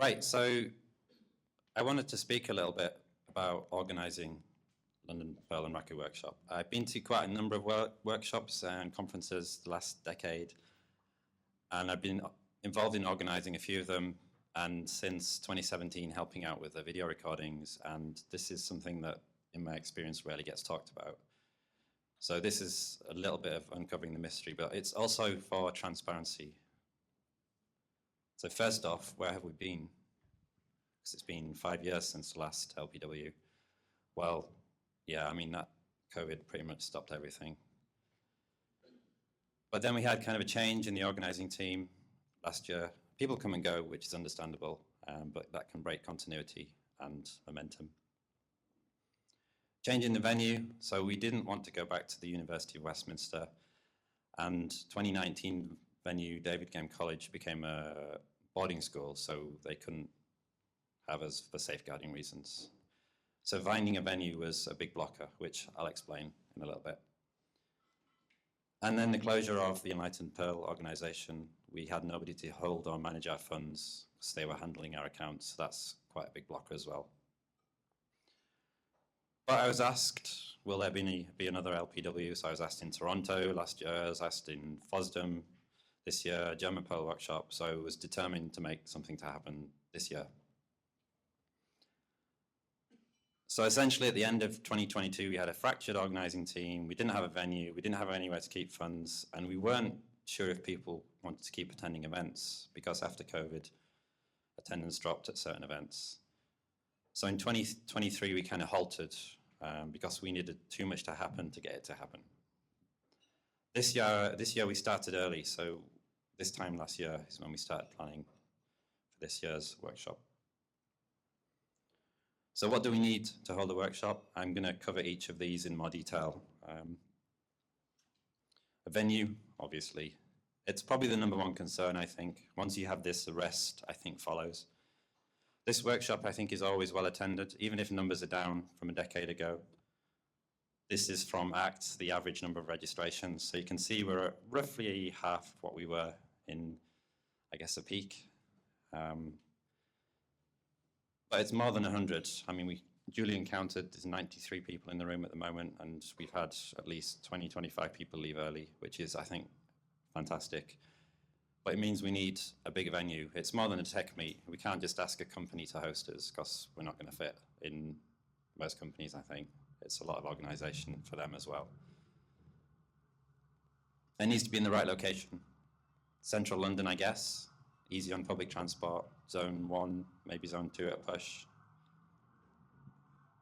Right, so I wanted to speak a little bit about organising London Pearl and Racquet Workshop. I've been to quite a number of workshops and conferences the last decade, and I've been involved in organising a few of them, and since 2017 helping out with the video recordings, and this is something that, in my experience, rarely gets talked about. So this is a little bit of uncovering the mystery, but it's also for transparency. So first off, where have we been? Because it's been 5 years since the last LPW. Well, yeah, I mean, that COVID pretty much stopped everything. But then we had kind of a change in the organising team last year. People come and go, which is understandable, but that can break continuity and momentum. Changing the venue, so we didn't want to go back to the University of Westminster, and 2019 venue, David Game College, became a boarding school, so they couldn't have us for safeguarding reasons. So finding a venue was a big blocker, which I'll explain in a little bit. And then the closure of the Enlightened Pearl organisation, we had nobody to hold or manage our funds because they were handling our accounts. So that's quite a big blocker as well. But I was asked, will there be another LPW? So I was asked in Toronto last year, I was asked in FOSDEM this year, German Pearl Workshop. So I was determined to make something to happen this year. So essentially at the end of 2022, we had a fractured organising team. We didn't have a venue. We didn't have anywhere to keep funds. And we weren't sure if people wanted to keep attending events because after COVID, attendance dropped at certain events. So in 2023, we kind of halted because we needed too much to happen to get it to happen. This year we started early. So this time last year is when we started planning for this year's workshop. So what do we need to hold a workshop? I'm going to cover each of these in more detail. A venue, obviously. It's probably the number one concern, I think. Once you have this, the rest, I think, follows. This workshop, I think, is always well attended, even if numbers are down from a decade ago. This is from ACT, the average number of registrations. So you can see we're at roughly half what we were in, I guess, a peak. But it's more than 100. I mean, Julian counted, there's 93 people in the room at the moment, and we've had at least 20, 25 people leave early, which is, I think, fantastic. But it means we need a bigger venue. It's more than a tech meet. We can't just ask a company to host us because we're not going to fit in most companies, I think. It's a lot of organisation for them as well. It needs to be in the right location. Central London, I guess. Easy on public transport, zone 1, maybe zone 2 at push.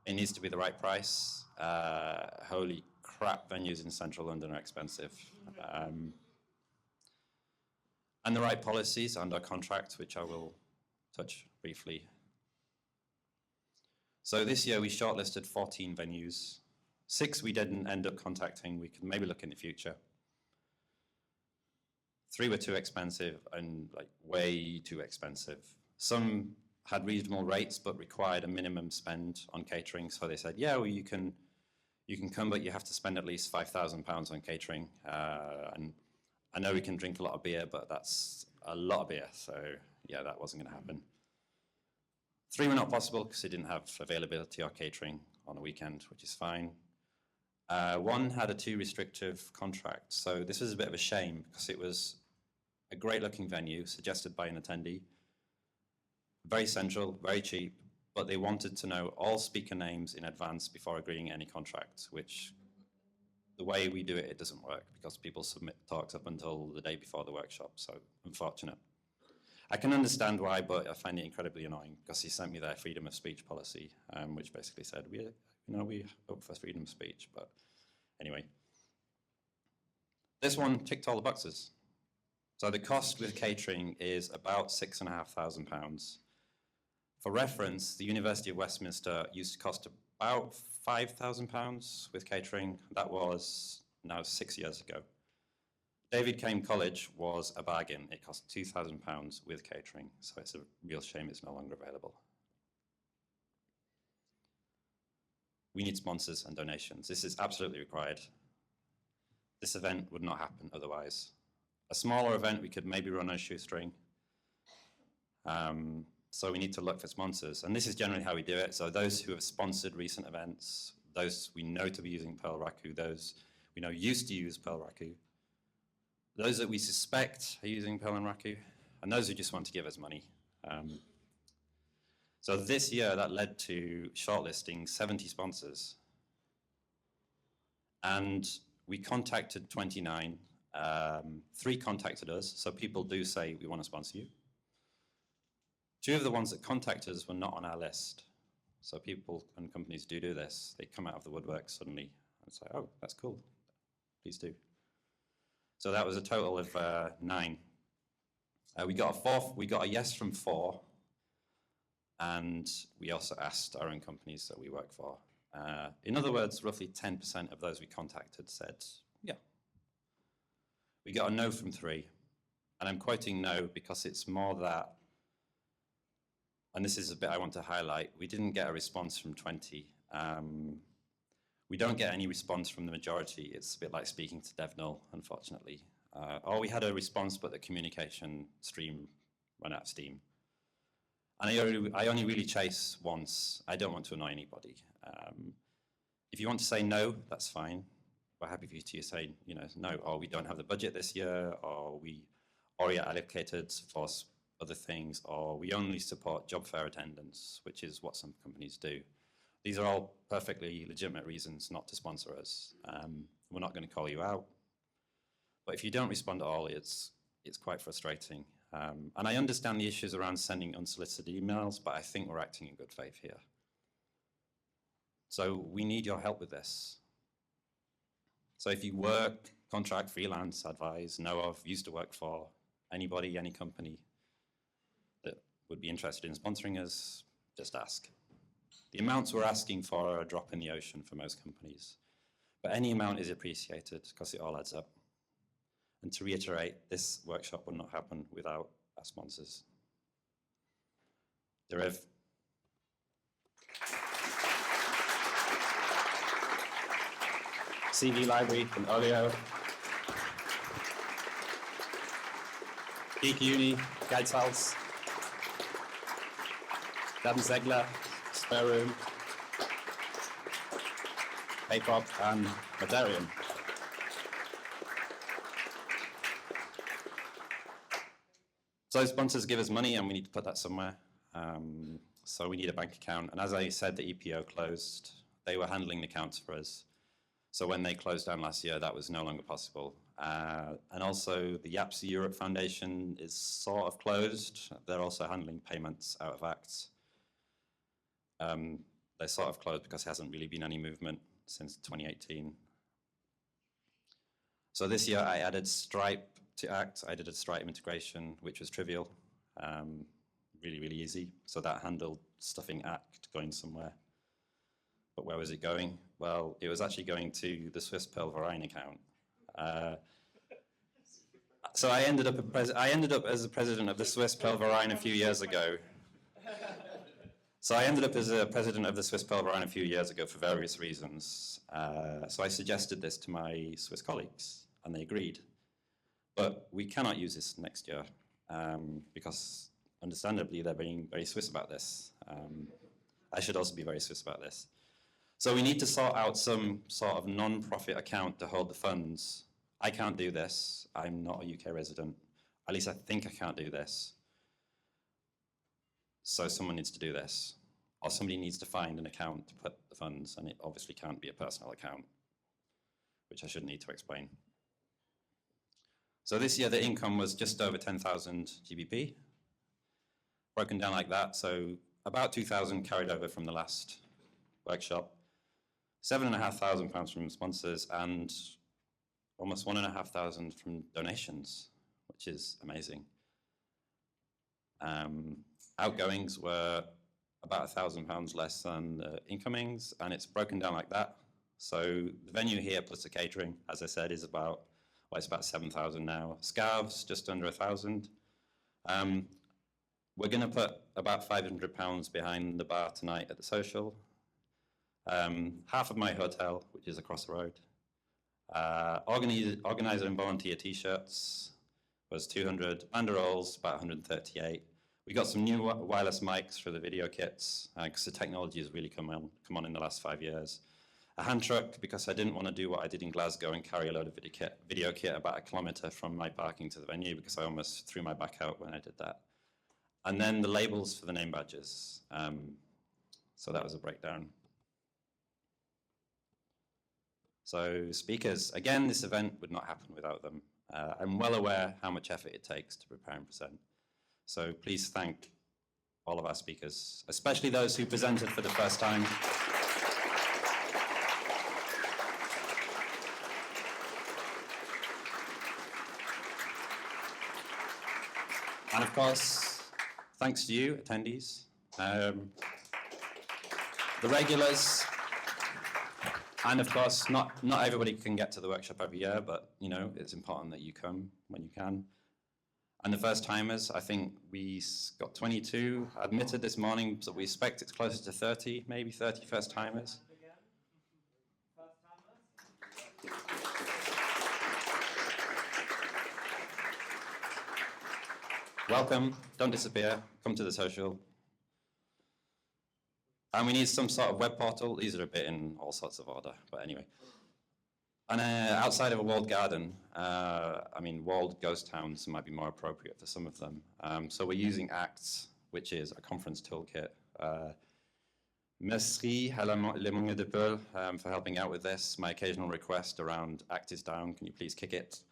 It needs to be the right price. Holy crap, venues in central London are expensive. And the right policies and our contracts, which I will touch briefly. So this year we shortlisted 14 venues. 6 we didn't end up contacting. We could maybe look in the future. 3 were too expensive and like way too expensive. Some had reasonable rates but required a minimum spend on catering. So they said, yeah, well, you can come, but you have to spend at least £5,000 on catering. And I know we can drink a lot of beer, but that's a lot of beer. So yeah, that wasn't going to happen. 3 were not possible because they didn't have availability or catering on a weekend, which is fine. 1 had a too restrictive contract. So this was a bit of a shame because it was a great looking venue suggested by an attendee. Very central, very cheap, but they wanted to know all speaker names in advance before agreeing any contract, which the way we do it, it doesn't work because people submit talks up until the day before the workshop, so unfortunate. I can understand why, but I find it incredibly annoying because he sent me their freedom of speech policy, which basically said, we hope for freedom of speech, but anyway. This one ticked all the boxes. So the cost with catering is about £6,500. For reference, the University of Westminster used to cost about £5,000 with catering. That was now 6 years ago. David Game College was a bargain. It cost £2,000 with catering, so it's a real shame it's no longer available. We need sponsors and donations. This is absolutely required. This event would not happen otherwise. A smaller event, we could maybe run on a shoestring. So we need to look for sponsors. And this is generally how we do it. So those who have sponsored recent events, those we know to be using Pearl Raku, those we know used to use Pearl Raku, those that we suspect are using Pearl and Raku, and those who just want to give us money. So this year, that led to shortlisting 70 sponsors. And we contacted 29. 3 contacted us, so people do say, we want to sponsor you. 2 of the ones that contacted us were not on our list. So people and companies do this. They come out of the woodwork suddenly and say, oh, that's cool. Please do. So that was a total of 9. We got a yes from 4. And we also asked our own companies that we work for. In other words, roughly 10% of those we contacted said, yeah. We got a no from 3. And I'm quoting no because it's more that, and this is a bit I want to highlight, we didn't get a response from 20. We don't get any response from the majority. It's a bit like speaking to DevNull, unfortunately. Or we had a response, but the communication stream ran out of steam. And I only really chase once. I don't want to annoy anybody. If you want to say no, that's fine. We're happy for you to say, no, or we don't have the budget this year, or we already allocated for other things, or we only support job fair attendance, which is what some companies do. These are all perfectly legitimate reasons not to sponsor us. We're not going to call you out. But if you don't respond at all, it's quite frustrating. And I understand the issues around sending unsolicited emails, but I think we're acting in good faith here. So we need your help with this. So if you work, contract, freelance, advise, know of, used to work for anybody, any company that would be interested in sponsoring us, just ask. The amounts we're asking for are a drop in the ocean for most companies, but any amount is appreciated because it all adds up. And to reiterate, this workshop will not happen without our sponsors. Derev. CV Library from Olio. Geek Uni, Geizhals. Dan Zegler, Spare Room. K-pop and Madarian. So sponsors give us money and we need to put that somewhere. So we need a bank account. And as I said, the EPO closed. They were handling the accounts for us. So when they closed down last year, that was no longer possible. And also the YAPS Europe Foundation is sort of closed. They're also handling payments out of acts. They're sort of closed because there hasn't really been any movement since 2018. So this year I added Stripe to Act. I did a Stripe integration, which was trivial, really, really easy. So that handled stuffing Act going somewhere. But where was it going? Well, it was actually going to the Swiss Pearl Verein account. So I ended up as the president of the Swiss Pearl Verein a few years ago. So I ended up as a president of the Swiss Pearl Verein a few years ago for various reasons. So I suggested this to my Swiss colleagues, and they agreed. But we cannot use this next year because, understandably, they're being very Swiss about this. I should also be very Swiss about this. So we need to sort out some sort of non-profit account to hold the funds. I can't do this. I'm not a UK resident. At least I think I can't do this. So someone needs to do this. Or somebody needs to find an account to put the funds, and it obviously can't be a personal account, which I shouldn't need to explain. So this year the income was just over 10,000 GBP, broken down like that. So about 2,000 carried over from the last workshop, £7,500 from sponsors, and almost 1,500 from donations, which is amazing. Outgoings were about £1,000 less than the incomings, and it's broken down like that. So the venue here plus the catering, as I said, is about, well, it's about 7,000 now. Scarves, just under 1,000. We're going to put about £500 behind the bar tonight at the social. Half of my hotel, which is across the road. Organizer and volunteer t-shirts was 200. Banderoles, about 138. We got some new wireless mics for the video kits, because the technology has really come on in the last 5 years. A hand truck, because I didn't want to do what I did in Glasgow and carry a load of video kit about 1 kilometre from my parking to the venue, because I almost threw my back out when I did that. And then the labels for the name badges. So that was a breakdown. So speakers, again, this event would not happen without them. I'm well aware how much effort it takes to prepare and present. So please thank all of our speakers, especially those who presented for the first time. And of course, thanks to you, attendees, the regulars, and of course, not everybody can get to the workshop every year, but you know, it's important that you come when you can. And the first timers, I think we got 22 admitted this morning, so we expect it's closer to 30, maybe 30 first timers. Welcome, don't disappear, come to the social. And we need some sort of web portal. These are a bit in all sorts of order, but anyway. And outside of a walled garden, I mean, walled ghost towns might be more appropriate for some of them. So we're using Acts, which is a conference toolkit. Merci à Le Monde de Peul for helping out with this. My occasional request around Act is down, can you please kick it?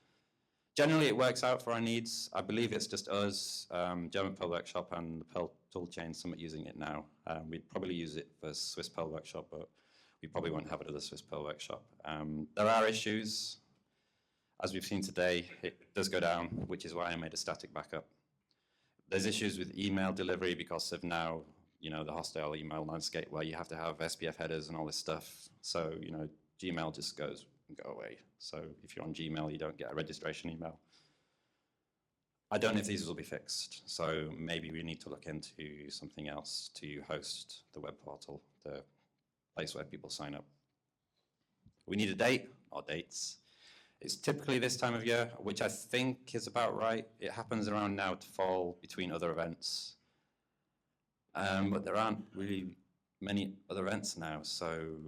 Generally, it works out for our needs. I believe it's just us, German Pearl Workshop and the Pearl toolchain Summit using it now. We'd probably use it for Swiss Pearl Workshop, but we probably won't have it at the Swiss Pearl Workshop. There are issues. As we've seen today, it does go down, which is why I made a static backup. There's issues with email delivery because of now, you know, the hostile email landscape where you have to have SPF headers and all this stuff. So, you know, Gmail just go away. So if you're on Gmail, you don't get a registration email. I don't know if these will be fixed. So maybe we need to look into something else to host the web portal, the place where people sign up. We need a date or dates. It's typically this time of year, which I think is about right. It happens around now to fall between other events. But there aren't really many other events now, so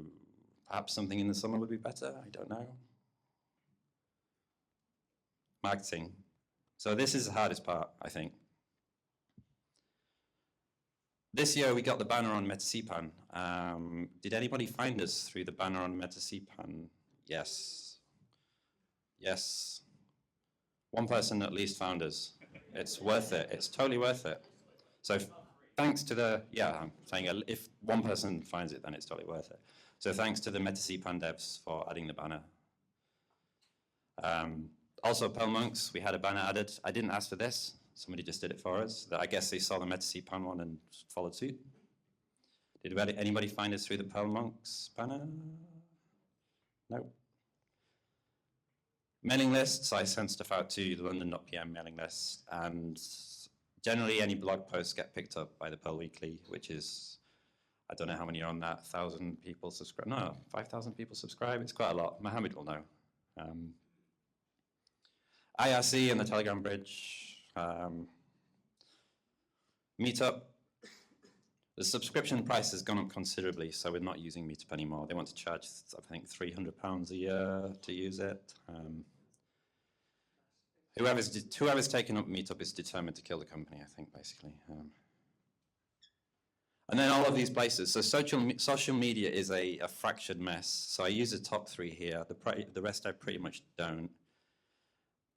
perhaps something in the summer would be better, I don't know. Marketing. So this is the hardest part, I think. This year we got the banner on MetaCPAN. Did anybody find us through the banner on MetaCPAN? Yes. Yes. One person at least found us. It's worth it. It's totally worth it. So thanks to the, yeah, I'm saying if one person finds it, then it's totally worth it. So thanks to the MetaCPAN devs for adding the banner. Also, Pearl Monks, we had a banner added. I didn't ask for this. Somebody just did it for us. I guess they saw the MetaCPAN one and followed suit. Did anybody find us through the Pearl Monks banner? No. Mailing lists, I sent stuff out to the London.pm mailing list, and generally any blog posts get picked up by the Pearl Weekly, which is, I don't know how many are on that, 1,000 people subscribe. No, 5,000 people subscribe. It's quite a lot. Mohammed will know. IRC and the Telegram bridge. Meetup. The subscription price has gone up considerably, so we're not using Meetup anymore. They want to charge, I think, £300 a year to use it. Whoever's taken up Meetup is determined to kill the company, I think, basically. And then all of these places. So social media is a fractured mess. So I use the top 3 here. The rest I pretty much don't.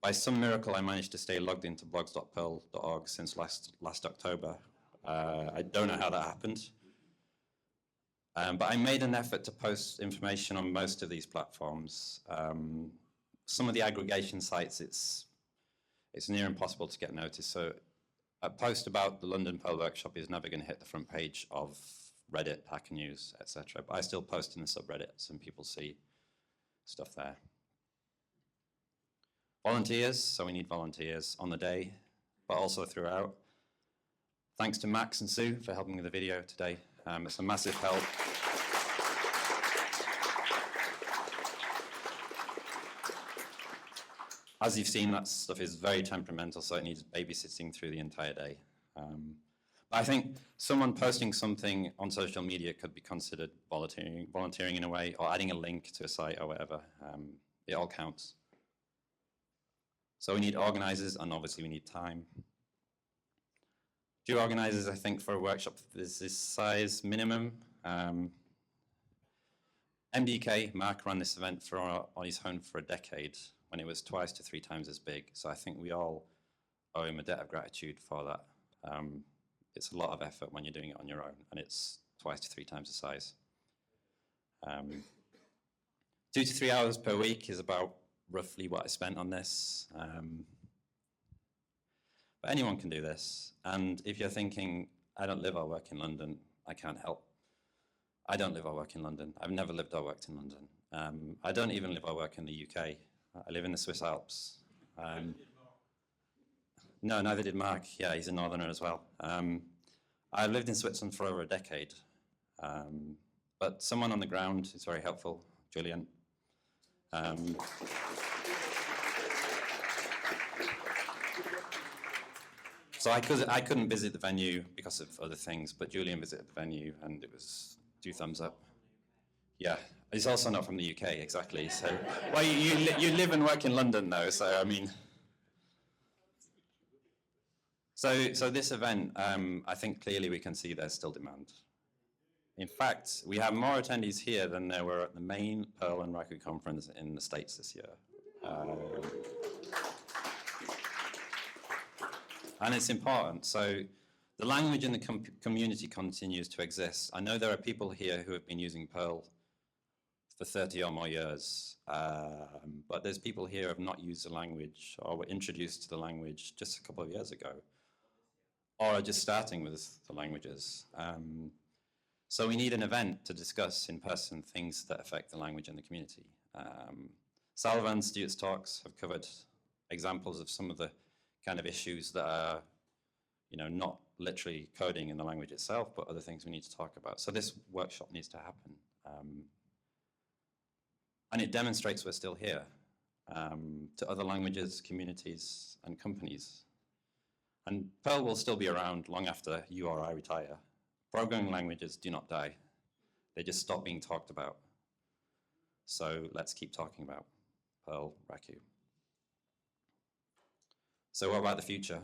By some miracle, I managed to stay logged into blogs.pearl.org since last October. I don't know how that happened. But I made an effort to post information on most of these platforms. Some of the aggregation sites, it's near impossible to get noticed. So a post about the London Pearl Workshop is never going to hit the front page of Reddit, Hacker News, etc. But I still post in the subreddits and people see stuff there. Volunteers, so we need volunteers on the day, but also throughout. Thanks to Max and Sue for helping with the video today. It's a massive help. As you've seen, that stuff is very temperamental, so it needs babysitting through the entire day. But I think someone posting something on social media could be considered volunteering in a way, or adding a link to a site or whatever. It all counts. So we need organisers, and obviously we need time. 2 organisers, I think, for a workshop is this size minimum. MDK, Mark, ran this event on his own for a decade when it was 2 to 3 times as big. So I think we all owe him a debt of gratitude for that. It's a lot of effort when you're doing it on your own, and it's 2 to 3 times the size. 2 to 3 hours per week is about roughly what I spent on this. But anyone can do this. And if you're thinking, I don't live or work in London, I can't help. I don't live or work in London. I've never lived or worked in London. I don't even live or work in the UK. I live in the Swiss Alps. No, neither did Mark. Yeah, he's a northerner as well. I've lived in Switzerland for over a decade. But someone on the ground is very helpful, Julian. So I couldn't visit the venue because of other things, but Julian visited the venue, and it was 2 thumbs up. Yeah, he's also not from the UK, exactly. So, well, you live and work in London, though. So I mean, so this event, I think clearly we can see there's still demand. In fact, we have more attendees here than there were at the main Perl and Raku conference in the States this year. And it's important. So the language in the community continues to exist. I know there are people here who have been using Perl for 30 or more years, but there's people here who have not used the language or were introduced to the language just a couple of years ago, or are just starting with the languages. So we need an event to discuss in person things that affect the language in the community. Salva and Stuart's talks have covered examples of some of the kind of issues that are, not literally coding in the language itself, but other things we need to talk about. So this workshop needs to happen. And it demonstrates we're still here to other languages, communities, and companies. And Perl will still be around long after you or I retire. Programming languages do not die. They just stop being talked about. So let's keep talking about Perl, Raku. So what about the future?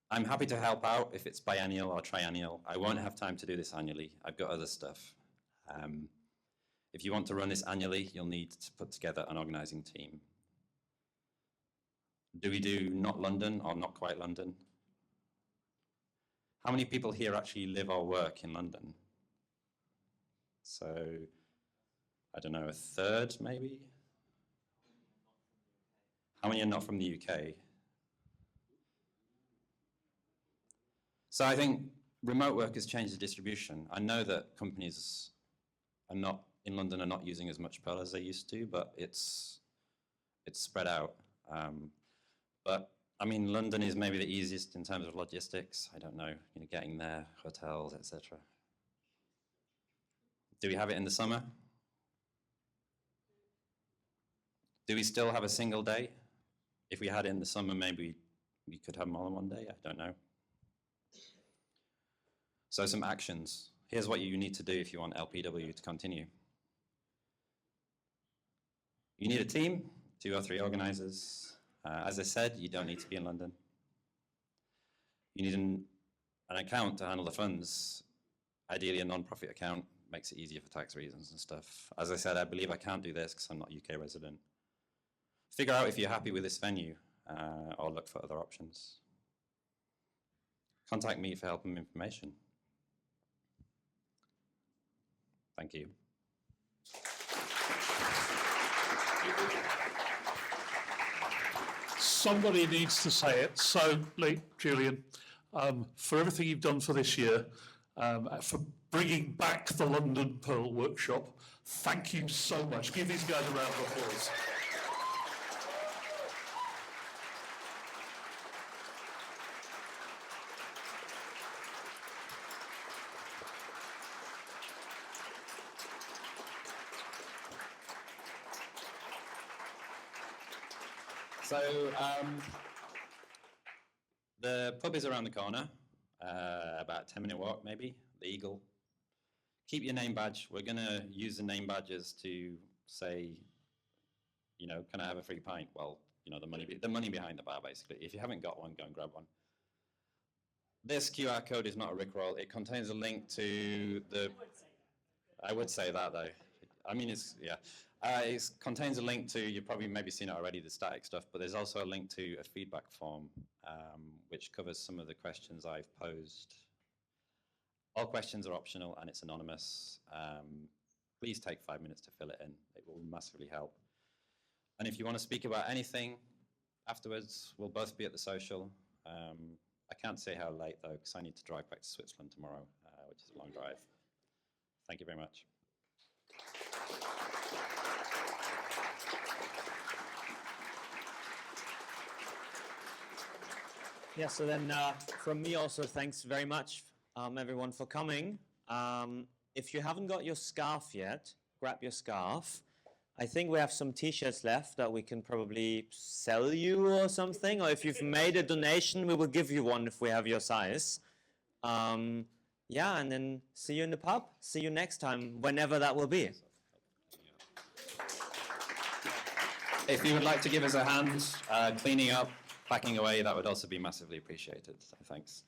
I'm happy to help out if it's biennial or triennial. I won't have time to do this annually. I've got other stuff. If you want to run this annually, you'll need to put together an organising team. Do we do not London or not quite London? How many people here actually live or work in London? So, I don't know, a third maybe? How many are not from the UK? So I think remote work has changed the distribution. I know that companies in London are not using as much Perl as they used to, but it's spread out. But I mean, London is maybe the easiest in terms of logistics. I don't know, getting there, hotels, etc. Do we have it in the summer? Do we still have a single day? If we had it in the summer, maybe we could have more than one day. I don't know. So some actions. Here's what you need to do if you want LPW to continue. You need a team, 2 or 3 organisers. As I said, you don't need to be in London. You need an account to handle the funds. Ideally, a non-profit account makes it easier for tax reasons and stuff. As I said, I believe I can't do this because I'm not a UK resident. Figure out if you're happy with this venue or look for other options. Contact me for help and information. Thank you. Somebody needs to say it. So, Lee, Julian, for everything you've done for this year, for bringing back the London Perl workshop, thank you so much. Give these guys a round of applause. So The pub is around the corner, about a 10-minute walk maybe, the Eagle. Keep your name badge. We're going to use the name badges to say, you know, can I have a free pint? Well, you know, the money behind the bar, basically. If you haven't got one, go and grab one. This QR code is not a Rickroll. It contains a link to the... I would say that, though. I mean, yeah. It contains a link to, you've probably maybe seen it already, the static stuff, but there's also a link to a feedback form, which covers some of the questions I've posed. All questions are optional and it's anonymous. Please take 5 minutes to fill it in. It will massively help. And if you want to speak about anything afterwards, we'll both be at the social. I can't say how late, though, because I need to drive back to Switzerland tomorrow, which is a long drive. Thank you very much. Yeah, so then from me also, thanks very much, everyone, for coming. If you haven't got your scarf yet, grab your scarf. I think we have some t-shirts left that we can probably sell you or something, or if you've made a donation, we will give you one if we have your size. Yeah, and then see you in the pub. See you next time, whenever that will be. If you would like to give us a hand cleaning up, packing away, that would also be massively appreciated. So thanks.